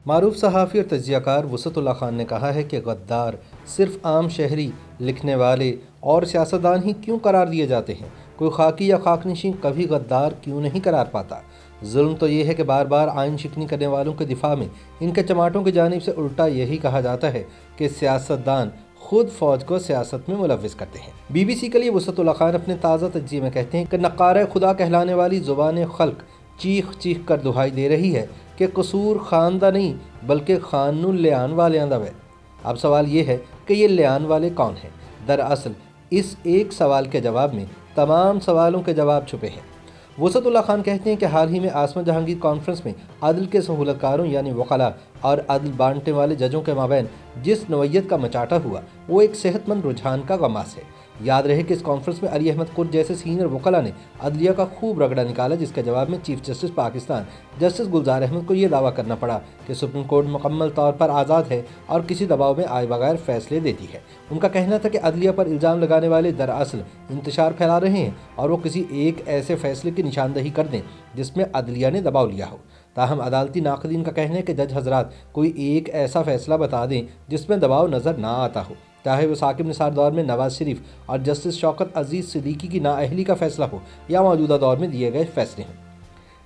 मारूफ सहाफ़ी और तजियाकार वसअतुल्लाह खान ने कहा है कि गद्दार सिर्फ आम शहरी, लिखने वाले और सियासतदान ही क्यों करार दिए जाते हैं? कोई खाकी या खाकनशीं कभी गद्दार क्यों नहीं करार पाता? जुल्म तो ये है कि बार बार आइन शिकनी करने वालों के दिफा में इनके चमाटों की जानिब से उल्टा यही कहा जाता है कि सियासतदान खुद फौज को सियासत में मुलविस करते हैं। BBC के लिए वसअतुल्लाह खान अपने ताज़ा तज्जिये में कहते हैं कि नक़ारा खुदा कहलाने वाली ज़ुबान खल्क चीख चीख कर दुहाई दे रही है कि कसूर खान दा नहीं बल्कि खानुल लियान वालियां दा है। अब सवाल ये है कि ये लियान वाले कौन हैं? दरअसल इस एक सवाल के जवाब में तमाम सवालों के जवाब छुपे हैं। वसअतुल्लाह खान कहते हैं कि हाल ही में आसमा जहांगीर कॉन्फ्रेंस में अदल के सहूलतकारों यानी वकला और अदल बांटने वाले जजों के माबैन जिस नवैयत का मचाटा हुआ वो एक सेहतमंद रुझान का गमास है। याद रहे कि इस कॉन्फ्रेंस में अली अहमद कुर्द जैसे सीनियर वकला ने अदलिया का खूब रगड़ा निकाला, जिसके जवाब में चीफ जस्टिस पाकिस्तान जस्टिस गुलजार अहमद को यह दावा करना पड़ा कि सुप्रीम कोर्ट मुकम्मल तौर पर आज़ाद है और किसी दबाव में आए बगैर फैसले देती है। उनका कहना था कि अदलिया पर इल्ज़ाम लगाने वाले दरअसल इंतशार फैला रहे हैं और वो किसी एक ऐसे फैसले की निशानदही कर दें जिसमें अदलिया ने दबाव लिया हो। ताहम अदालती नाक़दीन का कहना है कि जज हजरात कोई एक ऐसा फैसला बता दें जिसमें दबाव नज़र ना आता हो, चाहे वो साकिब निसार दौर में नवाज शरीफ और जस्टिस शौकत अजीज़ सिद्दीकी की नाअहली का फैसला हो या मौजूदा दौर में दिए गए फैसले हों।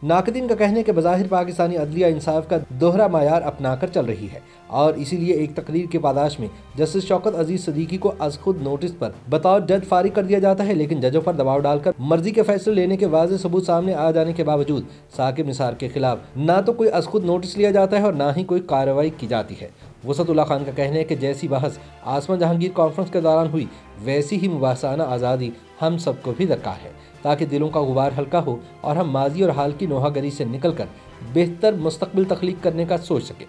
नाक़दीन का कहना है कि बज़ाहिर पाकिस्तानी अदलिया इंसाफ का दोहरा मायार अपनाकर चल रही है और इसीलिए एक तकरीर के पादाश में जस्टिस शौकत अजीज़ सिद्दीकी को अज खुद नोटिस पर बतौर जज फारिग कर दिया जाता है, लेकिन जजों पर दबाव डालकर मर्जी के फैसले लेने के वाज़ेह सबूत सामने आ जाने के बावजूद साकिब निसार के खिलाफ ना तो कोई अज खुद नोटिस लिया जाता है और ना ही कोई कार्रवाई की जाती है। वसअतुल्लाह खान का कहना है कि जैसी बहस आसमा जहांगीर कॉन्फ्रेंस के दौरान हुई वैसी ही मुबासाना आज़ादी हम सबको भी दरकार है ताकि दिलों का गुबार हल्का हो और हम माजी और हाल की नोहागरी से निकलकर बेहतर मुस्तकबिल तख्लीक करने का सोच सकें।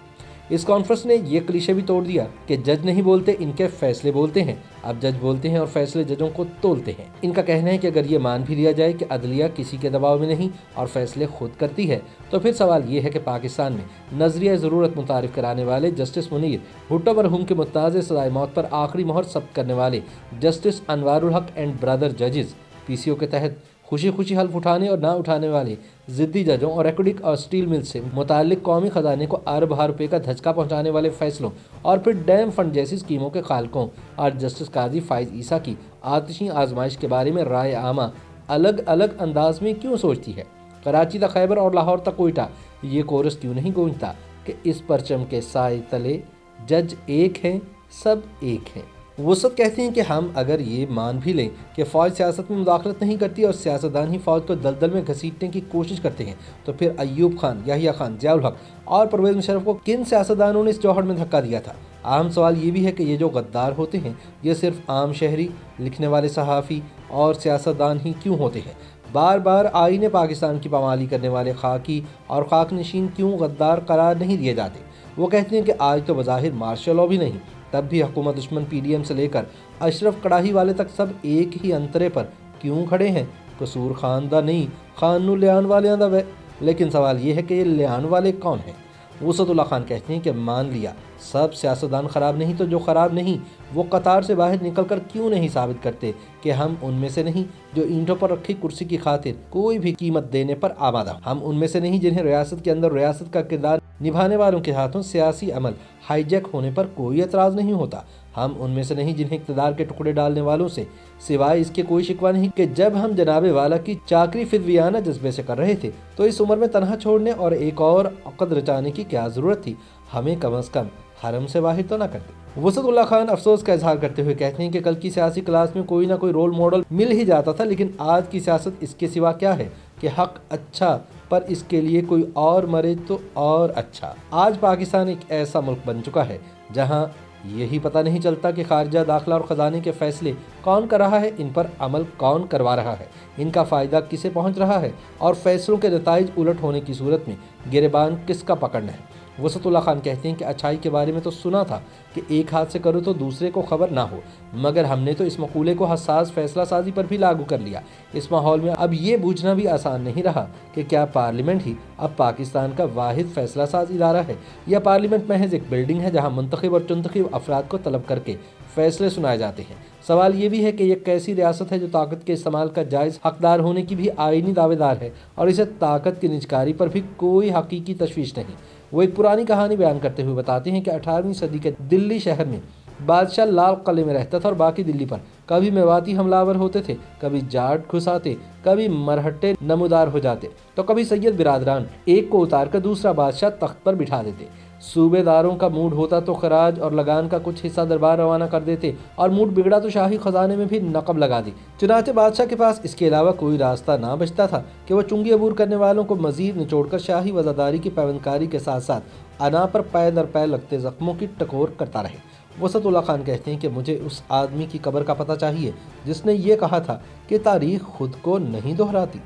इस कॉन्फ्रेंस ने यह क्लीशे भी तोड़ दिया कि जज नहीं बोलते, इनके फैसले बोलते हैं। अब जज बोलते हैं और फैसले जजों को तोलते हैं। इनका कहना है कि अगर ये मान भी लिया जाए कि अदलिया किसी के दबाव में नहीं और फैसले खुद करती है, तो फिर सवाल ये है कि पाकिस्तान में नजरिया ज़रूरत मुतारिफ कराने वाले जस्टिस मुनीर भुट्टो मरहूम के मुताज़ सज़ाए मौत पर आखिरी मोहर सब्त करने वाले जस्टिस अनवारुल हक एंड ब्रदर जजेस PCO के तहत खुशी खुशी हल्फ उठाने और ना उठाने वाले ज़िद्दी जजों और एक्विडिक और स्टील मिल से मुताल्लिक कौमी ख़जाने को अरब रुपये का धचका पहुँचाने वाले फैसलों और फिर डैम फंड जैसी स्कीमों के खालकों और जस्टिस काजी फाइज ईसा की आतिशी आजमाइश के बारे में राय आमा अलग अलग अंदाज में क्यों सोचती है? कराची तक खैबर और लाहौर तक कोयटा ये कोरस क्यों नहीं गूंजता कि इस परचम के साए तले जज एक हैं, सब एक हैं? वसत कहते हैं कि हम अगर ये मान भी लें कि फ़ौज सियासत में मुदाखलत नहीं करती और सियासतदान ही फ़ौज को दलदल में घसीटने की कोशिश करते हैं, तो फिर अयूब खान, याहिया खान, ज़ियाउल हक और परवेज़ मुशर्रफ को किन सियासतदानों ने इस जौहर में धक्का दिया था? अहम सवाल ये भी है कि ये जो गद्दार होते हैं ये सिर्फ आम शहरी, लिखने वाले सहाफ़ी और सियासतदान ही क्यों होते हैं? बार बार आईने पाकिस्तान की पामाली करने वाले खाकी और खाकनशीन क्यों गद्दार करार नहीं दिए जाते? वो कहते हैं कि आज तो बज़ाहिर मार्शल लॉ भी नहीं, तब भी हुकूमत दुश्मन PDM से लेकर अशरफ कड़ाही वाले तक सब एक ही अंतरे पर क्यों खड़े हैं? कसूर खान दा नहीं, खानुल लियान वालियां दा वे। लेकिन सवाल ये है कि ये लियान वाले कौन हैं? वसअतुल्लाह खान कहते हैं कि मान लिया सब सियासतदान ख़राब नहीं, तो जो ख़राब नहीं वो कतार से बाहर निकल कर क्यों नहीं साबित करते कि हम उनमें से नहीं जो ईंटों पर रखी कुर्सी की खातिर कोई भी कीमत देने पर आमादा, हम उनमें से नहीं जिन्हें रियासत के अंदर रियासत का किरदार निभाने वालों के हाथों सियासी अमल हाईजैक होने पर कोई एतराज़ नहीं होता, हम उनमें से नहीं जिन्हें इक़्तिदार के टुकड़े डालने वालों से सिवाय इसके कोई शिकवा नहीं कि जब हम जनाबे वाला की चाकरी फिरवियाना जज्बे से कर रहे थे तो इस उम्र में तनहा छोड़ने और एक और अक़द रचाने की क्या ज़रूरत थी? हमें कम अज़ कम हरम से बाहर तो ना करते। वसअतुल्लाह खान अफसोस का इजहार करते हुए कहते हैं कि कल की सियासी क्लास में कोई ना कोई रोल मॉडल मिल ही जाता था, लेकिन आज की सियासत इसके सिवा क्या है कि हक अच्छा पर इसके लिए कोई और मरे तो और अच्छा। आज पाकिस्तान एक ऐसा मुल्क बन चुका है जहाँ यही पता नहीं चलता कि खारजा, दाखिला और ख़जाने के फैसले कौन कर रहा है, इन पर अमल कौन करवा रहा है, इनका फ़ायदा किसे पहुँच रहा है और फैसलों के नताइज उलट होने की सूरत में गिरबान किसका पकड़ना है। वसअतुल्लाह खान कहते हैं कि अच्छाई के बारे में तो सुना था कि एक हाथ से करो तो दूसरे को खबर ना हो, मगर हमने तो इस मकूले को हसास फैसला साजी पर भी लागू कर लिया। इस माहौल में अब ये बूझना भी आसान नहीं रहा कि क्या पार्लियामेंट ही अब पाकिस्तान का वाहिद फैसला साज इदारा है या पार्लियामेंट महज एक बिल्डिंग है जहाँ मुंतखब और चुंतखब अफराद को तलब करके फैसले सुनाए जाते हैं। सवाल ये भी है कि यह कैसी रियासत है जो ताकत के इस्तेमाल का जायज़ हकदार होने की भी आईनी दावेदार है और इसे ताकत की निजकारी पर भी कोई हकीकी तशवीश नहीं। वो एक पुरानी कहानी बयान करते हुए बताते हैं कि 18वीं सदी के दिल्ली शहर में बादशाह लाल किले में रहता था और बाकी दिल्ली पर कभी मेवाती हमलावर होते थे, कभी जाट घुस आते, कभी मरहट्टे नमूदार हो जाते, तो कभी सैयद बिरादरान एक को उतार कर दूसरा बादशाह तख्त पर बिठा देते। सूबेदारों का मूड होता तो खराज और लगान का कुछ हिस्सा दरबार रवाना कर देते और मूड बिगड़ा तो शाही खजाने में भी नकब लगा दी। चुनाचे बादशाह के पास इसके अलावा कोई रास्ता ना बचता था कि वह चुंगी अबूर करने वालों को मजीद निचोड़कर शाही वज़ादारी की पाबंदकारी के साथ साथ अना पर पैर दर पैर लगते जख्मों की टकोर करता रहे। वसतुल्लाह खान कहते हैं कि मुझे उस आदमी की कब्र का पता चाहिए जिसने ये कहा था कि तारीख खुद को नहीं दोहराती।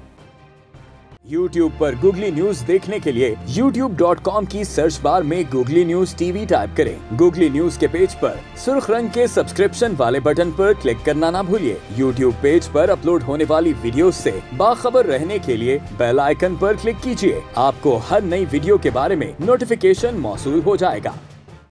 YouTube पर गूगली न्यूज देखने के लिए youtube.com की सर्च बार में गूगली न्यूज टीवी टाइप करें। गूगली न्यूज के पेज पर सुर्ख रंग के सब्सक्रिप्शन वाले बटन पर क्लिक करना ना भूलिए। YouTube पेज पर अपलोड होने वाली वीडियोस से बाखबर रहने के लिए बेल आइकन पर क्लिक कीजिए। आपको हर नई वीडियो के बारे में नोटिफिकेशन मौसूल हो जाएगा।